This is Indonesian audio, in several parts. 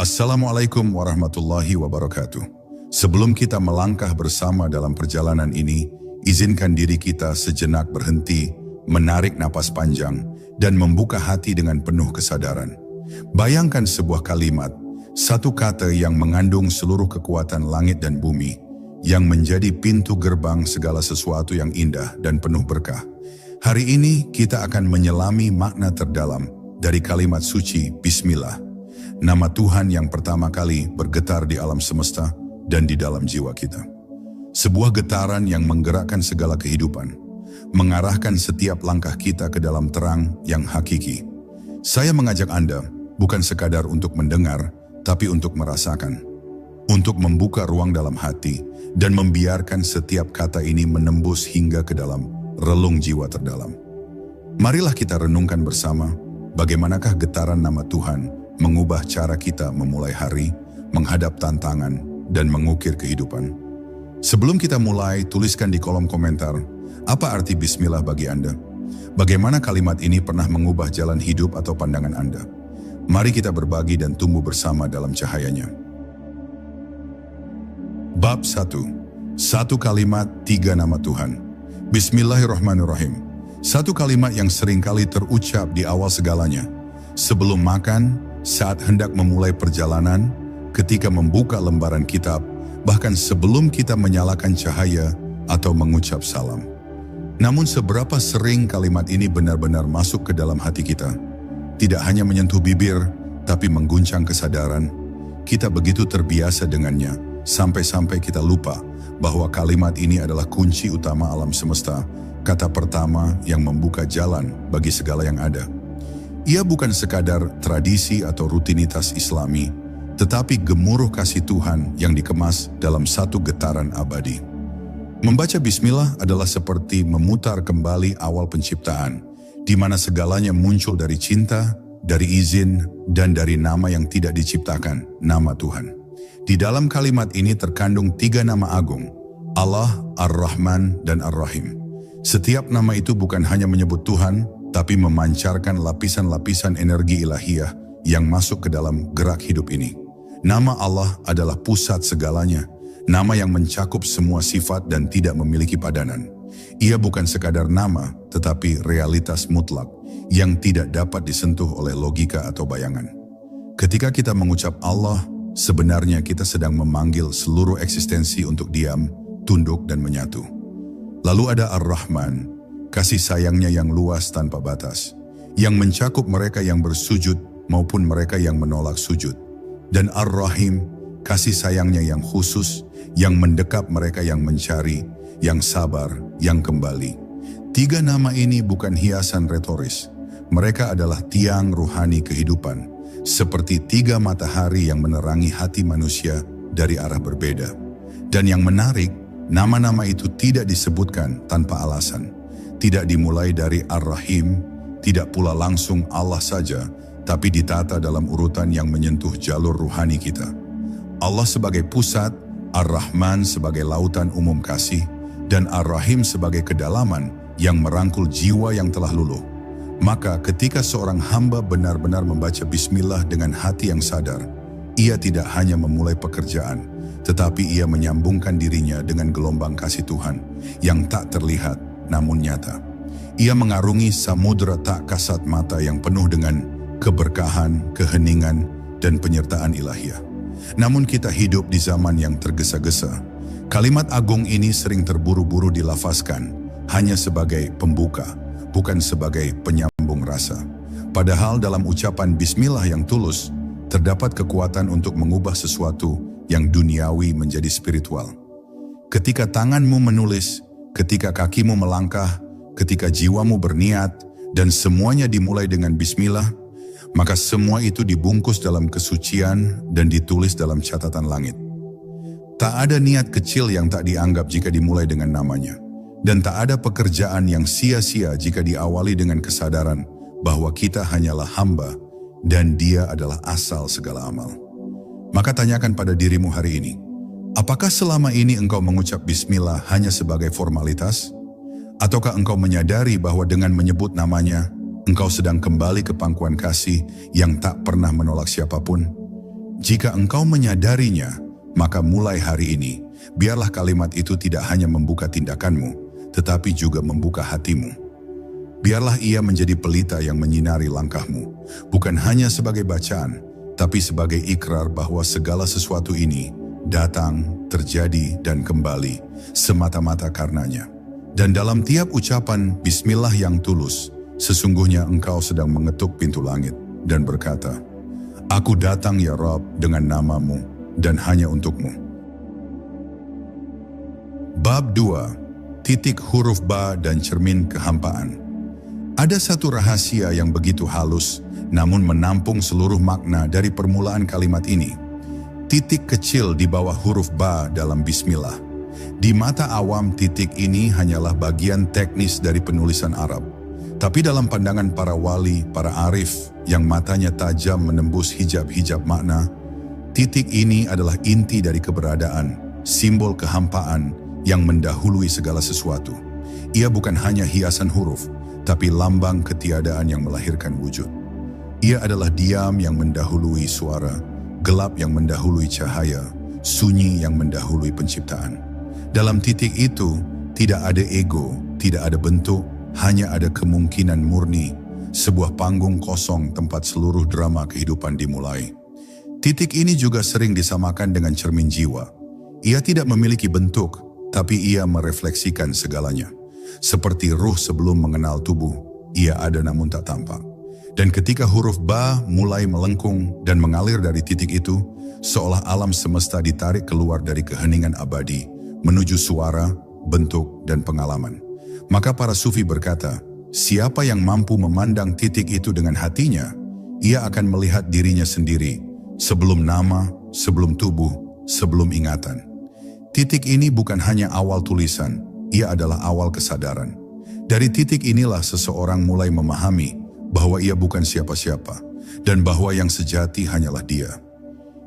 Assalamualaikum warahmatullahi wabarakatuh. Sebelum kita melangkah bersama dalam perjalanan ini, izinkan diri kita sejenak berhenti, menarik napas panjang, dan membuka hati dengan penuh kesadaran. Bayangkan sebuah kalimat, satu kata yang mengandung seluruh kekuatan langit dan bumi, yang menjadi pintu gerbang segala sesuatu yang indah dan penuh berkah. Hari ini kita akan menyelami makna terdalam dari kalimat suci Bismillah, nama Tuhan yang pertama kali bergetar di alam semesta dan di dalam jiwa kita. Sebuah getaran yang menggerakkan segala kehidupan, mengarahkan setiap langkah kita ke dalam terang yang hakiki. Saya mengajak Anda bukan sekadar untuk mendengar, tapi untuk merasakan, untuk membuka ruang dalam hati dan membiarkan setiap kata ini menembus hingga ke dalam relung jiwa terdalam. Marilah kita renungkan bersama bagaimanakah getaran nama Tuhan mengubah cara kita memulai hari, menghadap tantangan, dan mengukir kehidupan. Sebelum kita mulai, tuliskan di kolom komentar, apa arti Bismillah bagi Anda? Bagaimana kalimat ini pernah mengubah jalan hidup atau pandangan Anda? Mari kita berbagi dan tumbuh bersama dalam cahayanya. Bab 1. Satu kalimat, tiga nama Tuhan. Bismillahirrahmanirrahim. Satu kalimat yang seringkali terucap di awal segalanya. Sebelum makan, saat hendak memulai perjalanan, ketika membuka lembaran kitab, bahkan sebelum kita menyalakan cahaya atau mengucap salam. Namun seberapa sering kalimat ini benar-benar masuk ke dalam hati kita? Tidak hanya menyentuh bibir, tapi mengguncang kesadaran. Kita begitu terbiasa dengannya, sampai-sampai kita lupa bahwa kalimat ini adalah kunci utama alam semesta, kata pertama yang membuka jalan bagi segala yang ada. Ia bukan sekadar tradisi atau rutinitas Islami, tetapi gemuruh kasih Tuhan yang dikemas dalam satu getaran abadi. Membaca Bismillah adalah seperti memutar kembali awal penciptaan, di mana segalanya muncul dari cinta, dari izin, dan dari nama yang tidak diciptakan, nama Tuhan. Di dalam kalimat ini terkandung tiga nama agung, Allah, Ar-Rahman, dan Ar-Rahim. Setiap nama itu bukan hanya menyebut Tuhan, tapi memancarkan lapisan-lapisan energi ilahiyah yang masuk ke dalam gerak hidup ini. Nama Allah adalah pusat segalanya, nama yang mencakup semua sifat dan tidak memiliki padanan. Ia bukan sekadar nama, tetapi realitas mutlak yang tidak dapat disentuh oleh logika atau bayangan. Ketika kita mengucap Allah, sebenarnya kita sedang memanggil seluruh eksistensi untuk diam, tunduk, dan menyatu. Lalu ada Ar-Rahman, kasih sayangnya yang luas tanpa batas, yang mencakup mereka yang bersujud maupun mereka yang menolak sujud. Dan Ar-Rahim, kasih sayangnya yang khusus, yang mendekap mereka yang mencari, yang sabar, yang kembali. Tiga nama ini bukan hiasan retoris. Mereka adalah tiang ruhani kehidupan, seperti tiga matahari yang menerangi hati manusia dari arah berbeda. Dan yang menarik, nama-nama itu tidak disebutkan tanpa alasan. Tidak dimulai dari Ar-Rahim, tidak pula langsung Allah saja, tapi ditata dalam urutan yang menyentuh jalur ruhani kita. Allah sebagai pusat, Ar-Rahman sebagai lautan umum kasih, dan Ar-Rahim sebagai kedalaman yang merangkul jiwa yang telah luluh. Maka ketika seorang hamba benar-benar membaca Bismillah dengan hati yang sadar, ia tidak hanya memulai pekerjaan, tetapi ia menyambungkan dirinya dengan gelombang kasih Tuhan yang tak terlihat namun nyata. Ia mengarungi samudera tak kasat mata yang penuh dengan keberkahan, keheningan, dan penyertaan ilahiyah. Namun kita hidup di zaman yang tergesa-gesa. Kalimat agung ini sering terburu-buru dilafazkan hanya sebagai pembuka, bukan sebagai penyambung rasa. Padahal dalam ucapan Bismillah yang tulus, terdapat kekuatan untuk mengubah sesuatu yang duniawi menjadi spiritual. Ketika tanganmu menulis, ketika kakimu melangkah, ketika jiwamu berniat, dan semuanya dimulai dengan Bismillah, maka semua itu dibungkus dalam kesucian dan ditulis dalam catatan langit. Tak ada niat kecil yang tak dianggap jika dimulai dengan namanya. Dan tak ada pekerjaan yang sia-sia jika diawali dengan kesadaran bahwa kita hanyalah hamba dan Dia adalah asal segala amal. Maka tanyakan pada dirimu hari ini, apakah selama ini engkau mengucap Bismillah hanya sebagai formalitas? Ataukah engkau menyadari bahwa dengan menyebut namanya, engkau sedang kembali ke pangkuan kasih yang tak pernah menolak siapapun? Jika engkau menyadarinya, maka mulai hari ini, biarlah kalimat itu tidak hanya membuka tindakanmu, tetapi juga membuka hatimu. Biarlah ia menjadi pelita yang menyinari langkahmu, bukan hanya sebagai bacaan, tapi sebagai ikrar bahwa segala sesuatu ini datang, terjadi, dan kembali semata-mata karenanya. Dan dalam tiap ucapan Bismillah yang tulus, sesungguhnya engkau sedang mengetuk pintu langit dan berkata, "Aku datang ya Rabb dengan namamu dan hanya untukmu." Bab 2. Titik huruf ba dan cermin kehampaan. Ada satu rahasia yang begitu halus, namun menampung seluruh makna dari permulaan kalimat ini. Titik kecil di bawah huruf ba dalam Bismillah. Di mata awam, titik ini hanyalah bagian teknis dari penulisan Arab. Tapi dalam pandangan para wali, para arif, yang matanya tajam menembus hijab-hijab makna, titik ini adalah inti dari keberadaan, simbol kehampaan yang mendahului segala sesuatu. Ia bukan hanya hiasan huruf, tapi lambang ketiadaan yang melahirkan wujud. Ia adalah diam yang mendahului suara, gelap yang mendahului cahaya, sunyi yang mendahului penciptaan. Dalam titik itu, tidak ada ego, tidak ada bentuk, hanya ada kemungkinan murni, sebuah panggung kosong tempat seluruh drama kehidupan dimulai. Titik ini juga sering disamakan dengan cermin jiwa. Ia tidak memiliki bentuk, tapi ia merefleksikan segalanya. Seperti ruh sebelum mengenal tubuh, ia ada namun tak tampak. Dan ketika huruf ba mulai melengkung dan mengalir dari titik itu, seolah alam semesta ditarik keluar dari keheningan abadi, menuju suara, bentuk, dan pengalaman. Maka para sufi berkata, siapa yang mampu memandang titik itu dengan hatinya, ia akan melihat dirinya sendiri, sebelum nama, sebelum tubuh, sebelum ingatan. Titik ini bukan hanya awal tulisan, ia adalah awal kesadaran. Dari titik inilah seseorang mulai memahami bahwa ia bukan siapa-siapa, dan bahwa yang sejati hanyalah dia.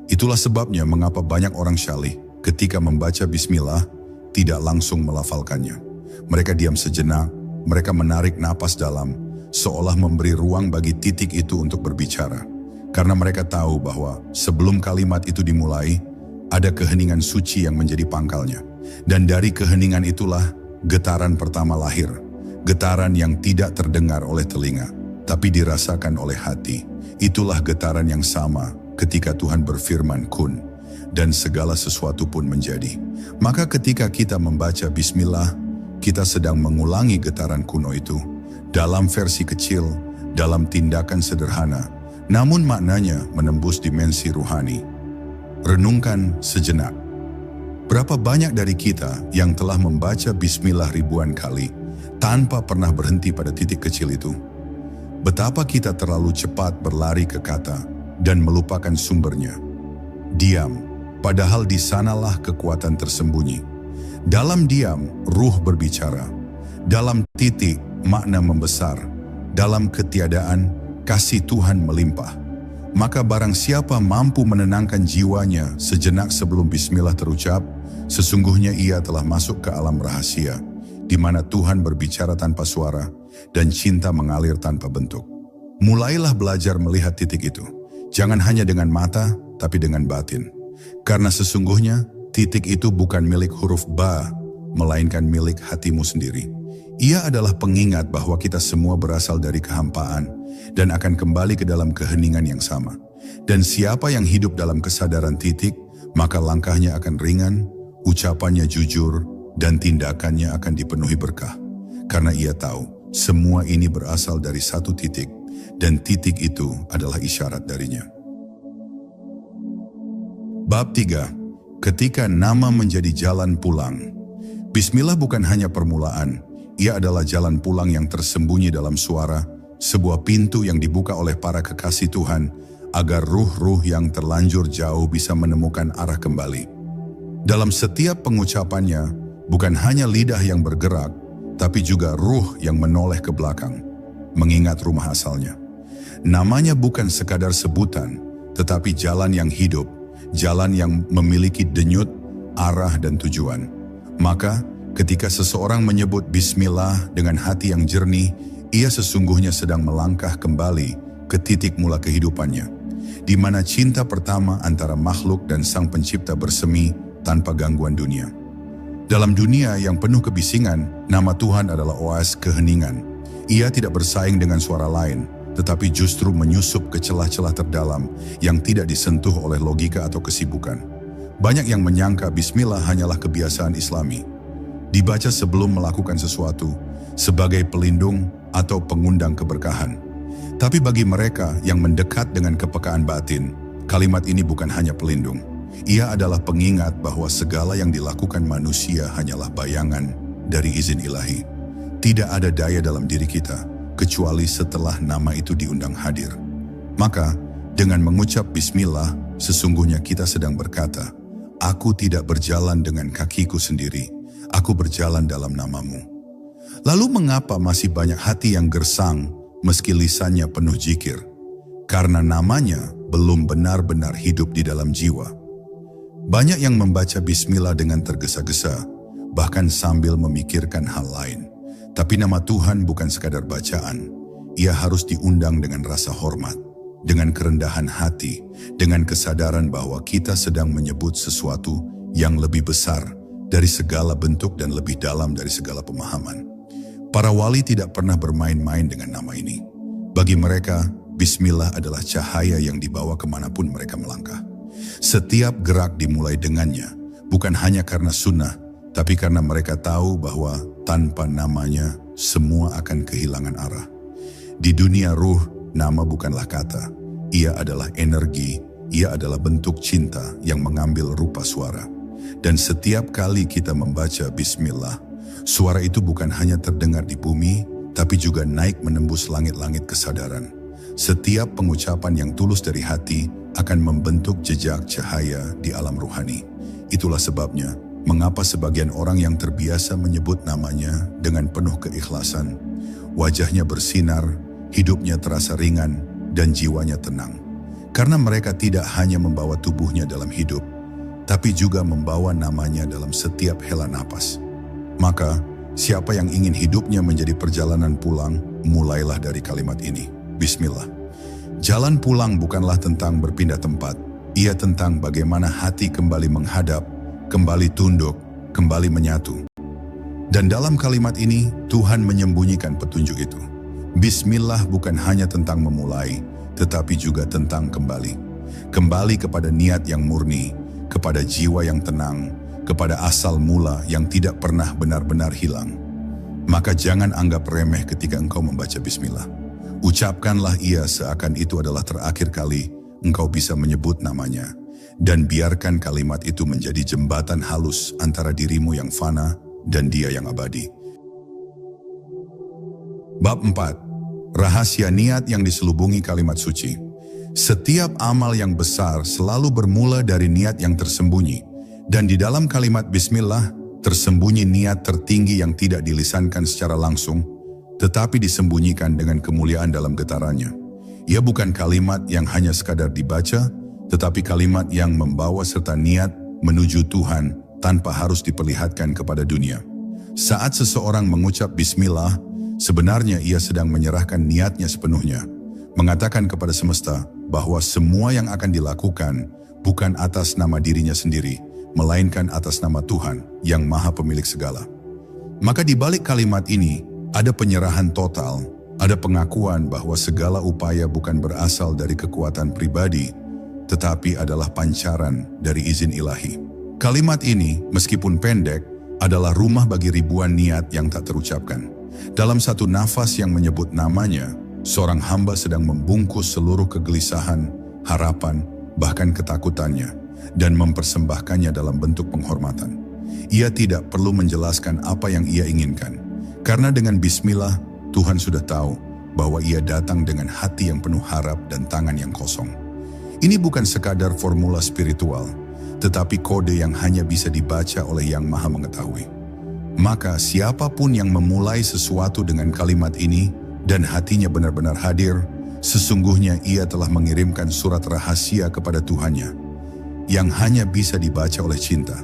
Itulah sebabnya mengapa banyak orang syalih ketika membaca Bismillah tidak langsung melafalkannya. Mereka diam sejenak, mereka menarik napas dalam, seolah memberi ruang bagi titik itu untuk berbicara. Karena mereka tahu bahwa sebelum kalimat itu dimulai, ada keheningan suci yang menjadi pangkalnya. Dan dari keheningan itulah getaran pertama lahir. Getaran yang tidak terdengar oleh telinga, tapi dirasakan oleh hati. Itulah getaran yang sama ketika Tuhan berfirman kun, dan segala sesuatu pun menjadi. Maka ketika kita membaca Bismillah, kita sedang mengulangi getaran kuno itu. Dalam versi kecil, dalam tindakan sederhana, namun maknanya menembus dimensi ruhani. Renungkan sejenak. Berapa banyak dari kita yang telah membaca Bismillah ribuan kali, tanpa pernah berhenti pada titik kecil itu? Betapa kita terlalu cepat berlari ke kata dan melupakan sumbernya. Diam, padahal di sanalah kekuatan tersembunyi. Dalam diam, ruh berbicara. Dalam titik, makna membesar. Dalam ketiadaan, kasih Tuhan melimpah. Maka barang siapa mampu menenangkan jiwanya sejenak sebelum Bismillah terucap, sesungguhnya ia telah masuk ke alam rahasia, di mana Tuhan berbicara tanpa suara dan cinta mengalir tanpa bentuk. Mulailah belajar melihat titik itu, jangan hanya dengan mata, tapi dengan batin. Karena sesungguhnya titik itu bukan milik huruf ba, melainkan milik hatimu sendiri. Ia adalah pengingat bahwa kita semua berasal dari kehampaan dan akan kembali ke dalam keheningan yang sama. Dan siapa yang hidup dalam kesadaran titik, maka langkahnya akan ringan, ucapannya jujur, dan tindakannya akan dipenuhi berkah. Karena ia tahu, semua ini berasal dari satu titik, dan titik itu adalah isyarat darinya. Bab 3. Ketika nama menjadi jalan pulang. Bismillah bukan hanya permulaan, ia adalah jalan pulang yang tersembunyi dalam suara, sebuah pintu yang dibuka oleh para kekasih Tuhan, agar ruh-ruh yang terlanjur jauh bisa menemukan arah kembali. Dalam setiap pengucapannya, bukan hanya lidah yang bergerak, tapi juga ruh yang menoleh ke belakang, mengingat rumah asalnya. Namanya bukan sekadar sebutan, tetapi jalan yang hidup, jalan yang memiliki denyut, arah dan tujuan. Maka, ketika seseorang menyebut Bismillah dengan hati yang jernih, ia sesungguhnya sedang melangkah kembali ke titik mula kehidupannya. di mana cinta pertama antara makhluk dan Sang Pencipta bersemi tanpa gangguan dunia. Dalam dunia yang penuh kebisingan, nama Tuhan adalah oase keheningan. Ia tidak bersaing dengan suara lain, tetapi justru menyusup ke celah-celah terdalam yang tidak disentuh oleh logika atau kesibukan. Banyak yang menyangka bismillah hanyalah kebiasaan Islami, dibaca sebelum melakukan sesuatu, sebagai pelindung atau pengundang keberkahan. Tapi bagi mereka yang mendekat dengan kepekaan batin, kalimat ini bukan hanya pelindung. Ia adalah pengingat bahwa segala yang dilakukan manusia hanyalah bayangan dari izin ilahi. Tidak ada daya dalam diri kita, kecuali setelah nama itu diundang hadir. Maka, dengan mengucap bismillah, sesungguhnya kita sedang berkata, aku tidak berjalan dengan kakiku sendiri, aku berjalan dalam namamu. Lalu mengapa masih banyak hati yang gersang meski lisannya penuh zikir? Karena namanya belum benar-benar hidup di dalam jiwa. Banyak yang membaca bismillah dengan tergesa-gesa, bahkan sambil memikirkan hal lain. Tapi nama Tuhan bukan sekadar bacaan. Ia harus diundang dengan rasa hormat, dengan kerendahan hati, dengan kesadaran bahwa kita sedang menyebut sesuatu yang lebih besar dari segala bentuk dan lebih dalam dari segala pemahaman. Para wali tidak pernah bermain-main dengan nama ini. Bagi mereka, bismillah adalah cahaya yang dibawa kemanapun mereka melangkah. Setiap gerak dimulai dengannya, bukan hanya karena sunnah, tapi karena mereka tahu bahwa tanpa namanya, semua akan kehilangan arah. Di dunia ruh, nama bukanlah kata. Ia adalah energi, ia adalah bentuk cinta yang mengambil rupa suara. Dan setiap kali kita membaca bismillah, suara itu bukan hanya terdengar di bumi, tapi juga naik menembus langit-langit kesadaran. Setiap pengucapan yang tulus dari hati akan membentuk jejak cahaya di alam ruhani. Itulah sebabnya, mengapa sebagian orang yang terbiasa menyebut namanya dengan penuh keikhlasan, wajahnya bersinar, hidupnya terasa ringan, dan jiwanya tenang. Karena mereka tidak hanya membawa tubuhnya dalam hidup, tapi juga membawa namanya dalam setiap hela napas. Maka, siapa yang ingin hidupnya menjadi perjalanan pulang, mulailah dari kalimat ini, bismillah. Jalan pulang bukanlah tentang berpindah tempat, ia tentang bagaimana hati kembali menghadap, kembali tunduk, kembali menyatu. Dan dalam kalimat ini, Tuhan menyembunyikan petunjuk itu. Bismillah bukan hanya tentang memulai, tetapi juga tentang kembali. Kembali kepada niat yang murni, kepada jiwa yang tenang, kepada asal mula yang tidak pernah benar-benar hilang. Maka jangan anggap remeh ketika engkau membaca bismillah. Ucapkanlah ia seakan itu adalah terakhir kali engkau bisa menyebut namanya. Dan biarkan kalimat itu menjadi jembatan halus antara dirimu yang fana dan dia yang abadi. Bab 4. Rahasia niat yang diselubungi kalimat suci. Setiap amal yang besar selalu bermula dari niat yang tersembunyi. Dan di dalam kalimat bismillah, tersembunyi niat tertinggi yang tidak dilisankan secara langsung, tetapi disembunyikan dengan kemuliaan dalam getarannya. Ia bukan kalimat yang hanya sekadar dibaca, tetapi kalimat yang membawa serta niat menuju Tuhan tanpa harus diperlihatkan kepada dunia. Saat seseorang mengucap bismillah, sebenarnya ia sedang menyerahkan niatnya sepenuhnya, mengatakan kepada semesta bahwa semua yang akan dilakukan bukan atas nama dirinya sendiri, melainkan atas nama Tuhan yang Maha Pemilik segala. Maka di balik kalimat ini, ada penyerahan total, ada pengakuan bahwa segala upaya bukan berasal dari kekuatan pribadi, tetapi adalah pancaran dari izin ilahi. Kalimat ini, meskipun pendek, adalah rumah bagi ribuan niat yang tak terucapkan. Dalam satu nafas yang menyebut namanya, seorang hamba sedang membungkus seluruh kegelisahan, harapan, bahkan ketakutannya, dan mempersembahkannya dalam bentuk penghormatan. Ia tidak perlu menjelaskan apa yang ia inginkan. Karena dengan bismillah, Tuhan sudah tahu bahwa ia datang dengan hati yang penuh harap dan tangan yang kosong. Ini bukan sekadar formula spiritual, tetapi kode yang hanya bisa dibaca oleh Yang Maha Mengetahui. Maka siapapun yang memulai sesuatu dengan kalimat ini dan hatinya benar-benar hadir, sesungguhnya ia telah mengirimkan surat rahasia kepada Tuhannya, yang hanya bisa dibaca oleh cinta.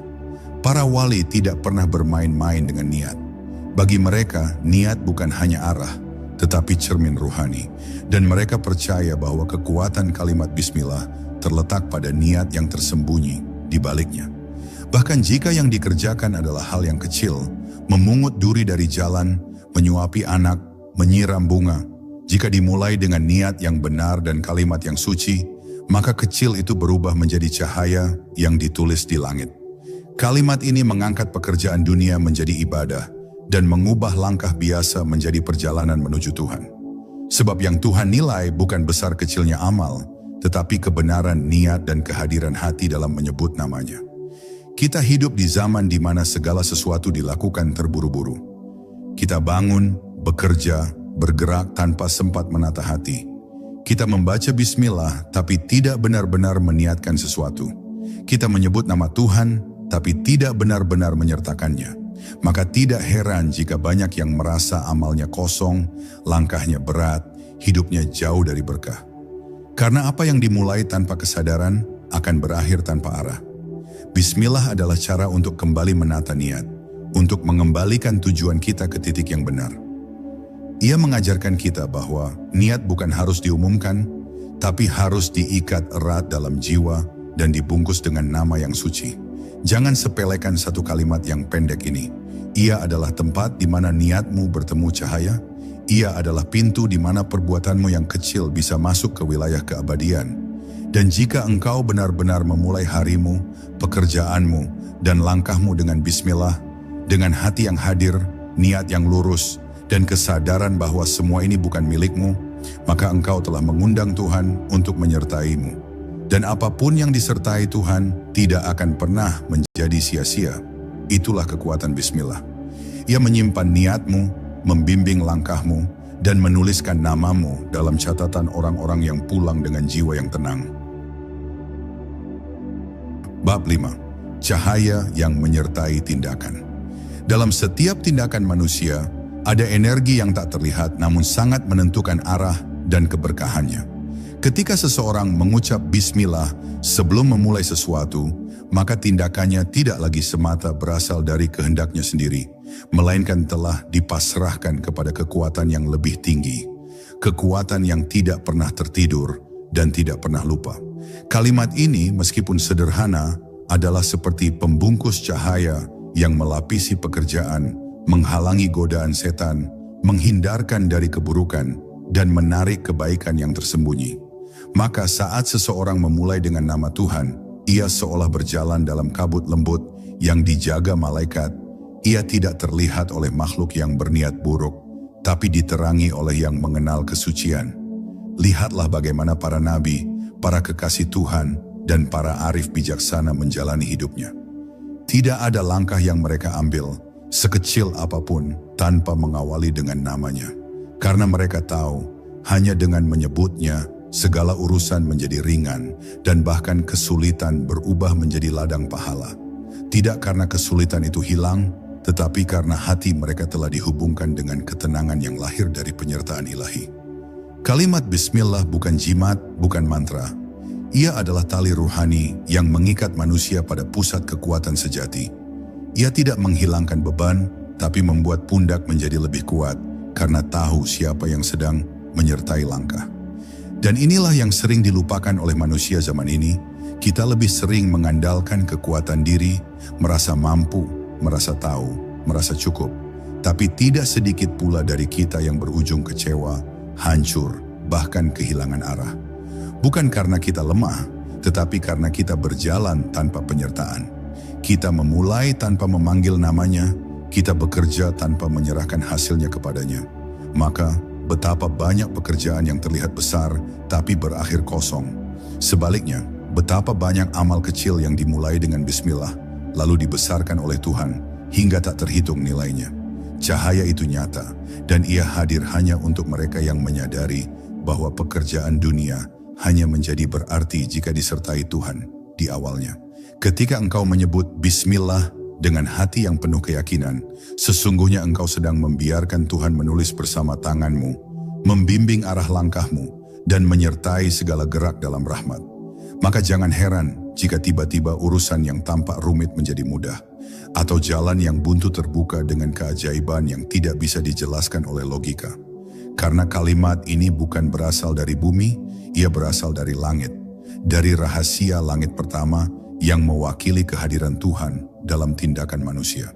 Para wali tidak pernah bermain-main dengan niat. Bagi mereka, niat bukan hanya arah, tetapi cermin ruhani. Dan mereka percaya bahwa kekuatan kalimat bismillah terletak pada niat yang tersembunyi di baliknya. Bahkan jika yang dikerjakan adalah hal yang kecil, memungut duri dari jalan, menyuapi anak, menyiram bunga, jika dimulai dengan niat yang benar dan kalimat yang suci, maka kecil itu berubah menjadi cahaya yang ditulis di langit. Kalimat ini mengangkat pekerjaan dunia menjadi ibadah dan mengubah langkah biasa menjadi perjalanan menuju Tuhan. Sebab yang Tuhan nilai bukan besar kecilnya amal, tetapi kebenaran niat dan kehadiran hati dalam menyebut namanya. Kita hidup di zaman di mana segala sesuatu dilakukan terburu-buru. Kita bangun, bekerja, bergerak tanpa sempat menata hati. Kita membaca bismillah tapi tidak benar-benar meniatkan sesuatu. Kita menyebut nama Tuhan tapi tidak benar-benar menyertakannya. Maka tidak heran jika banyak yang merasa amalnya kosong, langkahnya berat, hidupnya jauh dari berkah. Karena apa yang dimulai tanpa kesadaran akan berakhir tanpa arah. Bismillah adalah cara untuk kembali menata niat, untuk mengembalikan tujuan kita ke titik yang benar. Ia mengajarkan kita bahwa niat bukan harus diumumkan, tapi harus diikat erat dalam jiwa dan dibungkus dengan nama yang suci. Jangan sepelekan satu kalimat yang pendek ini. Ia adalah tempat di mana niatmu bertemu cahaya. Ia adalah pintu di mana perbuatanmu yang kecil bisa masuk ke wilayah keabadian. Dan jika engkau benar-benar memulai harimu, pekerjaanmu, dan langkahmu dengan bismillah, dengan hati yang hadir, niat yang lurus, dan kesadaran bahwa semua ini bukan milikmu, maka engkau telah mengundang Tuhan untuk menyertaimu. Dan apapun yang disertai Tuhan tidak akan pernah menjadi sia-sia. Itulah kekuatan bismillah. Ia menyimpan niatmu, membimbing langkahmu, dan menuliskan namamu dalam catatan orang-orang yang pulang dengan jiwa yang tenang. Bab 5. Cahaya yang menyertai tindakan. Dalam setiap tindakan manusia, ada energi yang tak terlihat namun sangat menentukan arah dan keberkahannya. Ketika seseorang mengucap bismillah sebelum memulai sesuatu, maka tindakannya tidak lagi semata berasal dari kehendaknya sendiri, melainkan telah dipasrahkan kepada kekuatan yang lebih tinggi, kekuatan yang tidak pernah tertidur dan tidak pernah lupa. Kalimat ini meskipun sederhana adalah seperti pembungkus cahaya yang melapisi pekerjaan, menghalangi godaan setan, menghindarkan dari keburukan, dan menarik kebaikan yang tersembunyi. Maka saat seseorang memulai dengan nama Tuhan, ia seolah berjalan dalam kabut lembut yang dijaga malaikat. Ia tidak terlihat oleh makhluk yang berniat buruk, tapi diterangi oleh yang mengenal kesucian. Lihatlah bagaimana para nabi, para kekasih Tuhan, dan para arif bijaksana menjalani hidupnya. Tidak ada langkah yang mereka ambil, sekecil apapun, tanpa mengawali dengan namanya. Karena mereka tahu, hanya dengan menyebutnya, segala urusan menjadi ringan, dan bahkan kesulitan berubah menjadi ladang pahala. Tidak karena kesulitan itu hilang, tetapi karena hati mereka telah dihubungkan dengan ketenangan yang lahir dari penyertaan ilahi. Kalimat bismillah bukan jimat, bukan mantra. Ia adalah tali ruhani yang mengikat manusia pada pusat kekuatan sejati. Ia tidak menghilangkan beban, tapi membuat pundak menjadi lebih kuat, karena tahu siapa yang sedang menyertai langkah. Dan inilah yang sering dilupakan oleh manusia zaman ini. Kita lebih sering mengandalkan kekuatan diri, merasa mampu, merasa tahu, merasa cukup. Tapi tidak sedikit pula dari kita yang berujung kecewa, hancur, bahkan kehilangan arah. Bukan karena kita lemah, tetapi karena kita berjalan tanpa penyertaan. Kita memulai tanpa memanggil namanya, kita bekerja tanpa menyerahkan hasilnya kepadanya. Maka, betapa banyak pekerjaan yang terlihat besar, tapi berakhir kosong. Sebaliknya, betapa banyak amal kecil yang dimulai dengan bismillah, lalu dibesarkan oleh Tuhan, hingga tak terhitung nilainya. Cahaya itu nyata, dan ia hadir hanya untuk mereka yang menyadari bahwa pekerjaan dunia hanya menjadi berarti jika disertai Tuhan di awalnya. Ketika engkau menyebut bismillah dengan hati yang penuh keyakinan, sesungguhnya engkau sedang membiarkan Tuhan menulis bersama tanganmu, membimbing arah langkahmu, dan menyertai segala gerak dalam rahmat. Maka jangan heran jika tiba-tiba urusan yang tampak rumit menjadi mudah, atau jalan yang buntu terbuka dengan keajaiban yang tidak bisa dijelaskan oleh logika. Karena kalimat ini bukan berasal dari bumi, ia berasal dari langit. Dari rahasia langit pertama yang mewakili kehadiran Tuhan dalam tindakan manusia.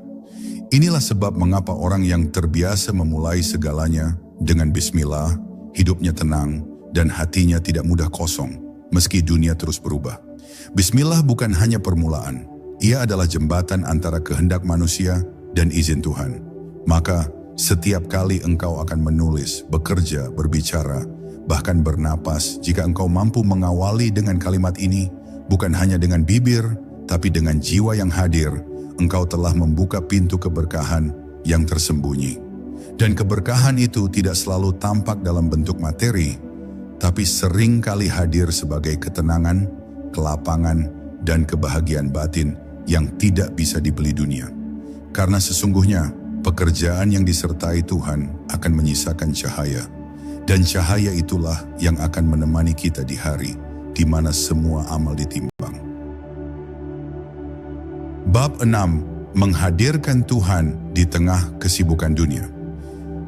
Inilah sebab mengapa orang yang terbiasa memulai segalanya dengan bismillah, hidupnya tenang dan hatinya tidak mudah kosong meski dunia terus berubah. Bismillah bukan hanya permulaan, ia adalah jembatan antara kehendak manusia dan izin Tuhan. Maka setiap kali engkau akan menulis, bekerja, berbicara, bahkan bernapas, jika engkau mampu mengawali dengan kalimat ini, bukan hanya dengan bibir, tapi dengan jiwa yang hadir, engkau telah membuka pintu keberkahan yang tersembunyi. Dan keberkahan itu tidak selalu tampak dalam bentuk materi, tapi sering kali hadir sebagai ketenangan, kelapangan, dan kebahagiaan batin yang tidak bisa dibeli dunia. Karena sesungguhnya, pekerjaan yang disertai Tuhan akan menyisakan cahaya, dan cahaya itulah yang akan menemani kita di hari di mana semua amal ditimbang. Bab 6. Menghadirkan Tuhan di tengah kesibukan dunia.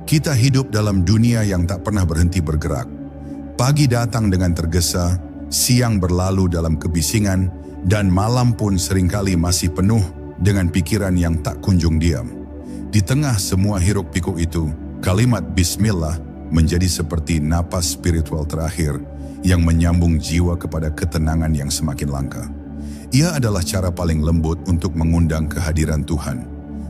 Kita hidup dalam dunia yang tak pernah berhenti bergerak. Pagi datang dengan tergesa, siang berlalu dalam kebisingan, dan malam pun seringkali masih penuh dengan pikiran yang tak kunjung diam. Di tengah semua hiruk-pikuk itu, kalimat Bismillah menjadi seperti napas spiritual terakhir yang menyambung jiwa kepada ketenangan yang semakin langka. Ia adalah cara paling lembut untuk mengundang kehadiran Tuhan.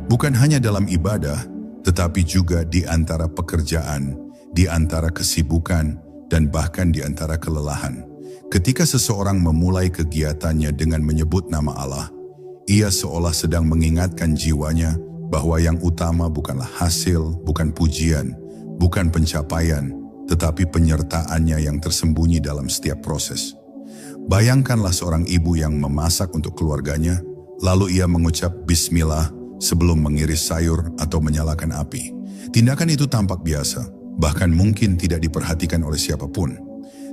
Bukan hanya dalam ibadah, tetapi juga di antara pekerjaan, di antara kesibukan, dan bahkan di antara kelelahan. Ketika seseorang memulai kegiatannya dengan menyebut nama Allah, ia seolah sedang mengingatkan jiwanya bahwa yang utama bukanlah hasil, bukan pujian, bukan pencapaian, tetapi penyertaannya yang tersembunyi dalam setiap proses. Bayangkanlah seorang ibu yang memasak untuk keluarganya, lalu ia mengucap Bismillah sebelum mengiris sayur atau menyalakan api. Tindakan itu tampak biasa, bahkan mungkin tidak diperhatikan oleh siapapun.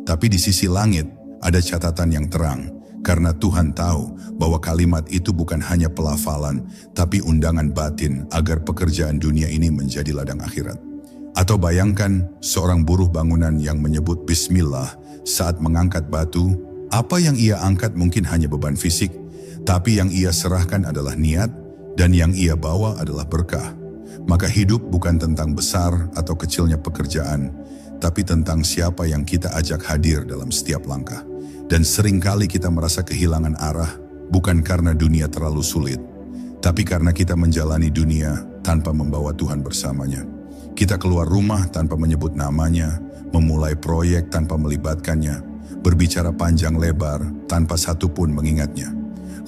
Tapi di sisi langit ada catatan yang terang, karena Tuhan tahu bahwa kalimat itu bukan hanya pelafalan, tapi undangan batin agar pekerjaan dunia ini menjadi ladang akhirat. Atau bayangkan seorang buruh bangunan yang menyebut Bismillah saat mengangkat batu. Apa yang ia angkat mungkin hanya beban fisik, tapi yang ia serahkan adalah niat, dan yang ia bawa adalah berkah. Maka hidup bukan tentang besar atau kecilnya pekerjaan, tapi tentang siapa yang kita ajak hadir dalam setiap langkah. Dan seringkali kita merasa kehilangan arah, bukan karena dunia terlalu sulit, tapi karena kita menjalani dunia tanpa membawa Tuhan bersamanya. Kita keluar rumah tanpa menyebut namanya, memulai proyek tanpa melibatkannya, berbicara panjang lebar tanpa satu pun mengingatnya.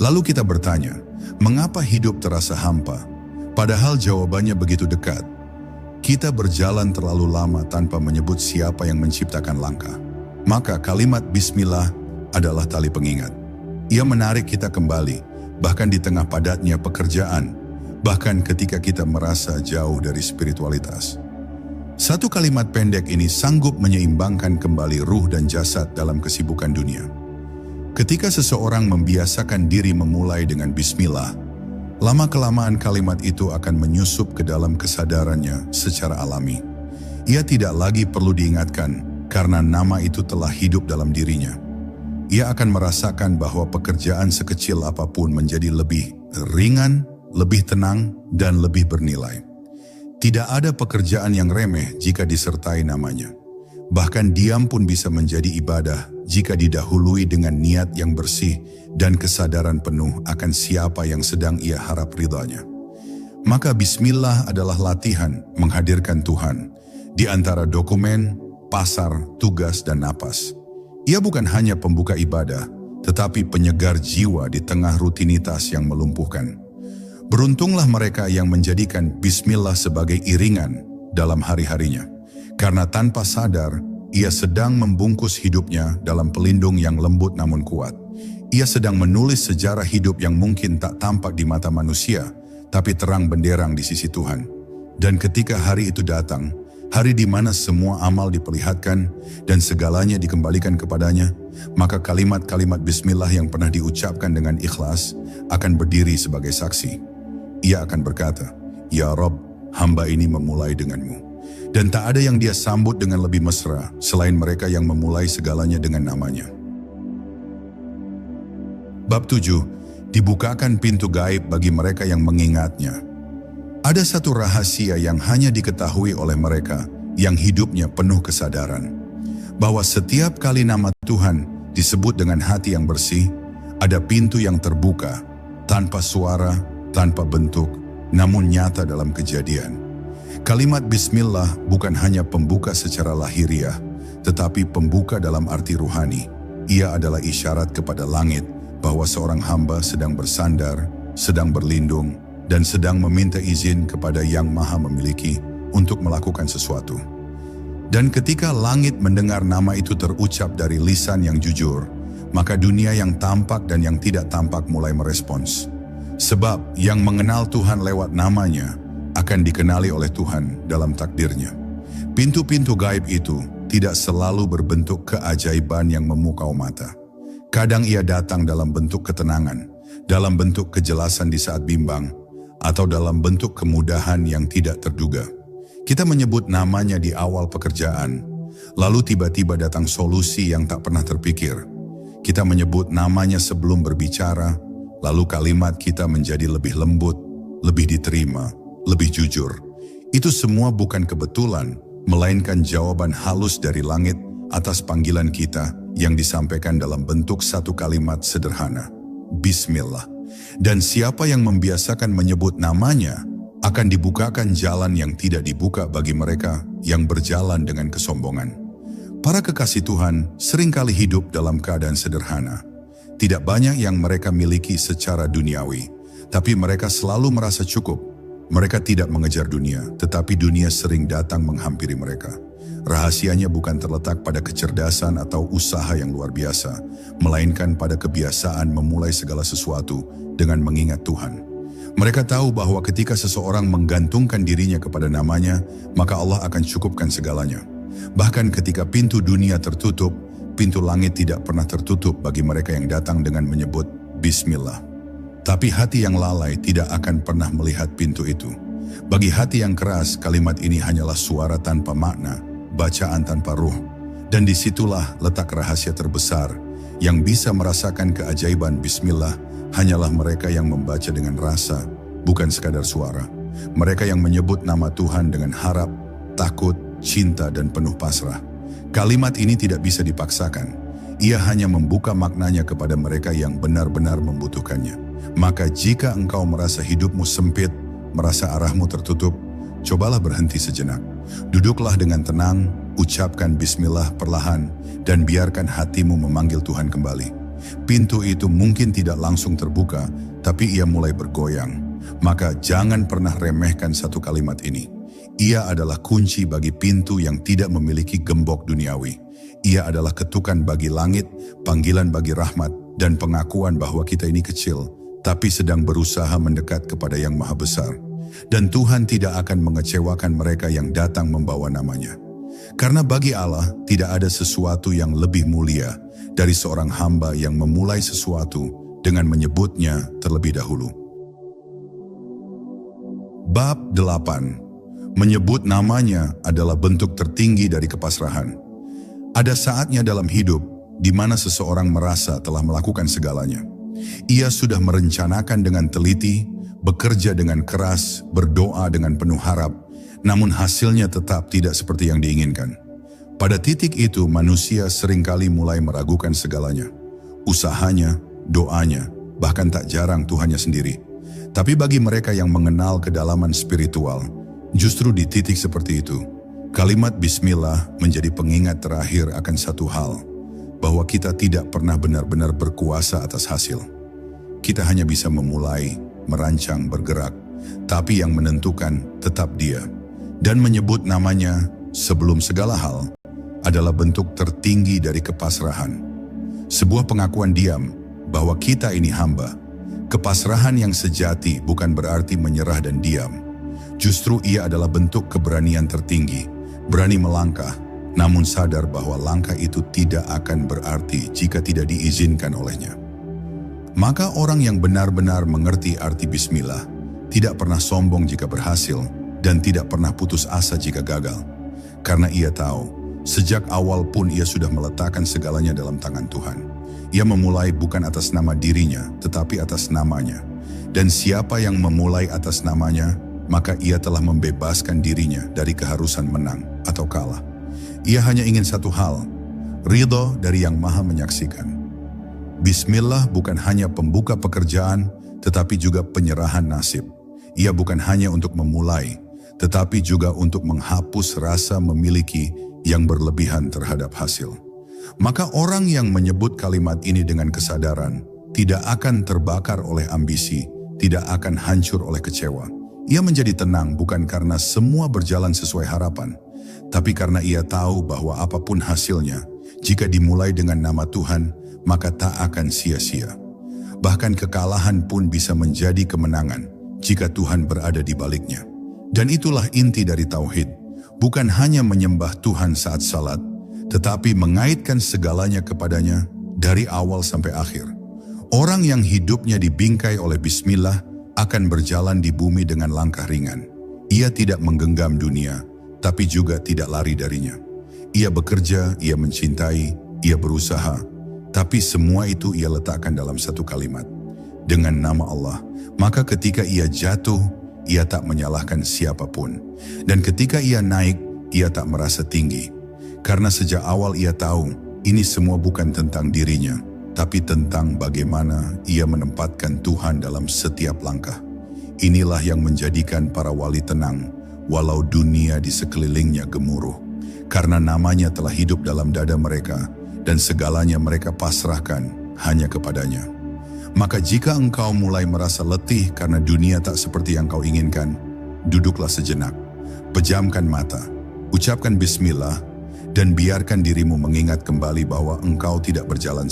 Lalu kita bertanya, mengapa hidup terasa hampa? Padahal jawabannya begitu dekat. Kita berjalan terlalu lama tanpa menyebut siapa yang menciptakan langkah. Maka kalimat Bismillah adalah tali pengingat. Ia menarik kita kembali, bahkan di tengah padatnya pekerjaan, bahkan ketika kita merasa jauh dari spiritualitas. Satu kalimat pendek ini sanggup menyeimbangkan kembali ruh dan jasad dalam kesibukan dunia. Ketika seseorang membiasakan diri memulai dengan Bismillah, lama-kelamaan kalimat itu akan menyusup ke dalam kesadarannya secara alami. Ia tidak lagi perlu diingatkan karena nama itu telah hidup dalam dirinya. Ia akan merasakan bahwa pekerjaan sekecil apapun menjadi lebih ringan, lebih tenang, dan lebih bernilai. Tidak ada pekerjaan yang remeh jika disertai namanya. Bahkan diam pun bisa menjadi ibadah jika didahului dengan niat yang bersih dan kesadaran penuh akan siapa yang sedang ia harap ridhanya. Maka Bismillah adalah latihan menghadirkan Tuhan di antara dokumen, pasar, tugas, dan napas. Ia bukan hanya pembuka ibadah, tetapi penyegar jiwa di tengah rutinitas yang melumpuhkan. Beruntunglah mereka yang menjadikan Bismillah sebagai iringan dalam hari-harinya. Karena tanpa sadar, ia sedang membungkus hidupnya dalam pelindung yang lembut namun kuat. Ia sedang menulis sejarah hidup yang mungkin tak tampak di mata manusia, tapi terang benderang di sisi Tuhan. Dan ketika hari itu datang, hari di mana semua amal diperlihatkan dan segalanya dikembalikan kepadanya, maka kalimat-kalimat Bismillah yang pernah diucapkan dengan ikhlas akan berdiri sebagai saksi. Ia akan berkata, "Ya Rob, hamba ini memulai denganmu." Dan tak ada yang dia sambut dengan lebih mesra selain mereka yang memulai segalanya dengan namanya. Bab 7, dibukakan pintu gaib bagi mereka yang mengingatnya. Ada satu rahasia yang hanya diketahui oleh mereka yang hidupnya penuh kesadaran. Bahwa setiap kali nama Tuhan disebut dengan hati yang bersih, ada pintu yang terbuka, tanpa suara, tanpa bentuk, namun nyata dalam kejadian. Kalimat Bismillah bukan hanya pembuka secara lahiriah, tetapi pembuka dalam arti ruhani. Ia adalah isyarat kepada langit bahwa seorang hamba sedang bersandar, sedang berlindung, dan sedang meminta izin kepada Yang Maha Memiliki untuk melakukan sesuatu. Dan ketika langit mendengar nama itu terucap dari lisan yang jujur, maka dunia yang tampak dan yang tidak tampak mulai merespons. Sebab yang mengenal Tuhan lewat namanya akan dikenali oleh Tuhan dalam takdirnya. Pintu-pintu gaib itu tidak selalu berbentuk keajaiban yang memukau mata. Kadang ia datang dalam bentuk ketenangan, dalam bentuk kejelasan di saat bimbang, atau dalam bentuk kemudahan yang tidak terduga. Kita menyebut namanya di awal pekerjaan, lalu tiba-tiba datang solusi yang tak pernah terpikir. Kita menyebut namanya sebelum berbicara, lalu kalimat kita menjadi lebih lembut, lebih diterima, lebih jujur. Itu semua bukan kebetulan, melainkan jawaban halus dari langit atas panggilan kita yang disampaikan dalam bentuk satu kalimat sederhana, Bismillah. Dan siapa yang membiasakan menyebut namanya, akan dibukakan jalan yang tidak dibuka bagi mereka yang berjalan dengan kesombongan. Para kekasih Tuhan seringkali hidup dalam keadaan sederhana. Tidak banyak yang mereka miliki secara duniawi, tapi mereka selalu merasa cukup. Mereka tidak mengejar dunia, tetapi dunia sering datang menghampiri mereka. Rahasianya bukan terletak pada kecerdasan atau usaha yang luar biasa, melainkan pada kebiasaan memulai segala sesuatu dengan mengingat Tuhan. Mereka tahu bahwa ketika seseorang menggantungkan dirinya kepada namanya, maka Allah akan cukupkan segalanya. Bahkan ketika pintu dunia tertutup, pintu langit tidak pernah tertutup bagi mereka yang datang dengan menyebut Bismillah. Tapi hati yang lalai tidak akan pernah melihat pintu itu. Bagi hati yang keras, kalimat ini hanyalah suara tanpa makna, bacaan tanpa ruh. Dan disitulah letak rahasia terbesar. Yang bisa merasakan keajaiban Bismillah hanyalah mereka yang membaca dengan rasa, bukan sekadar suara. Mereka yang menyebut nama Tuhan dengan harap, takut, cinta, dan penuh pasrah. Kalimat ini tidak bisa dipaksakan. Ia hanya membuka maknanya kepada mereka yang benar-benar membutuhkannya. Maka jika engkau merasa hidupmu sempit, merasa arahmu tertutup, cobalah berhenti sejenak. Duduklah dengan tenang, ucapkan Bismillah perlahan, dan biarkan hatimu memanggil Tuhan kembali. Pintu itu mungkin tidak langsung terbuka, tapi ia mulai bergoyang. Maka jangan pernah remehkan satu kalimat ini. Ia adalah kunci bagi pintu yang tidak memiliki gembok duniawi. Ia adalah ketukan bagi langit, panggilan bagi rahmat, dan pengakuan bahwa kita ini kecil, tapi sedang berusaha mendekat kepada Yang Maha Besar. Dan Tuhan tidak akan mengecewakan mereka yang datang membawa namanya. Karena bagi Allah tidak ada sesuatu yang lebih mulia dari seorang hamba yang memulai sesuatu dengan menyebutnya terlebih dahulu. Bab 8. Menyebut namanya adalah bentuk tertinggi dari kepasrahan. Ada saatnya dalam hidup di mana seseorang merasa telah melakukan segalanya. Ia sudah merencanakan dengan teliti, bekerja dengan keras, berdoa dengan penuh harap, namun hasilnya tetap tidak seperti yang diinginkan. Pada titik itu manusia seringkali mulai meragukan segalanya. Usahanya, doanya, bahkan tak jarang Tuhannya sendiri. Tapi bagi mereka yang mengenal kedalaman spiritual, justru di titik seperti itu, kalimat Bismillah menjadi pengingat terakhir akan satu hal, bahwa kita tidak pernah benar-benar berkuasa atas hasil. Kita hanya bisa memulai, merancang, bergerak, tapi yang menentukan tetap Dia. Dan menyebut namanya sebelum segala hal adalah bentuk tertinggi dari kepasrahan. Sebuah pengakuan diam bahwa kita ini hamba. Kepasrahan yang sejati bukan berarti menyerah dan diam. Justru ia adalah bentuk keberanian tertinggi, berani melangkah, namun sadar bahwa langkah itu tidak akan berarti jika tidak diizinkan olehnya. Maka orang yang benar-benar mengerti arti Bismillah, tidak pernah sombong jika berhasil, dan tidak pernah putus asa jika gagal. Karena ia tahu, sejak awal pun ia sudah meletakkan segalanya dalam tangan Tuhan. Ia memulai bukan atas nama dirinya, tetapi atas namanya. Dan siapa yang memulai atas namanya, maka ia telah membebaskan dirinya dari keharusan menang atau kalah. Ia hanya ingin satu hal, ridho dari Yang Maha Menyaksikan. Bismillah bukan hanya pembuka pekerjaan, tetapi juga penyerahan nasib. Ia bukan hanya untuk memulai, tetapi juga untuk menghapus rasa memiliki yang berlebihan terhadap hasil. Maka orang yang menyebut kalimat ini dengan kesadaran, tidak akan terbakar oleh ambisi, tidak akan hancur oleh kecewa. Ia menjadi tenang bukan karena semua berjalan sesuai harapan, tapi karena ia tahu bahwa apapun hasilnya, jika dimulai dengan nama Tuhan, maka tak akan sia-sia. Bahkan kekalahan pun bisa menjadi kemenangan jika Tuhan berada di baliknya. Dan itulah inti dari tauhid, bukan hanya menyembah Tuhan saat salat, tetapi mengaitkan segalanya kepadanya dari awal sampai akhir. Orang yang hidupnya dibingkai oleh Bismillah akan berjalan di bumi dengan langkah ringan. Ia tidak menggenggam dunia, tapi juga tidak lari darinya. Ia bekerja, ia mencintai, ia berusaha, tapi semua itu ia letakkan dalam satu kalimat, dengan nama Allah. Maka ketika ia jatuh, ia tak menyalahkan siapapun. Dan ketika ia naik, ia tak merasa tinggi. Karena sejak awal ia tahu, ini semua bukan tentang dirinya, tapi tentang bagaimana ia menempatkan Tuhan dalam setiap langkah. Inilah yang menjadikan para wali tenang, walau dunia di sekelilingnya gemuruh. Karena namanya telah hidup dalam dada mereka, dan segalanya mereka pasrahkan hanya kepadanya. Maka jika engkau mulai merasa letih karena dunia tak seperti yang kau inginkan, duduklah sejenak, pejamkan mata, ucapkan Bismillah, dan biarkan dirimu mengingat kembali bahwa engkau tidak berjalan sendiri.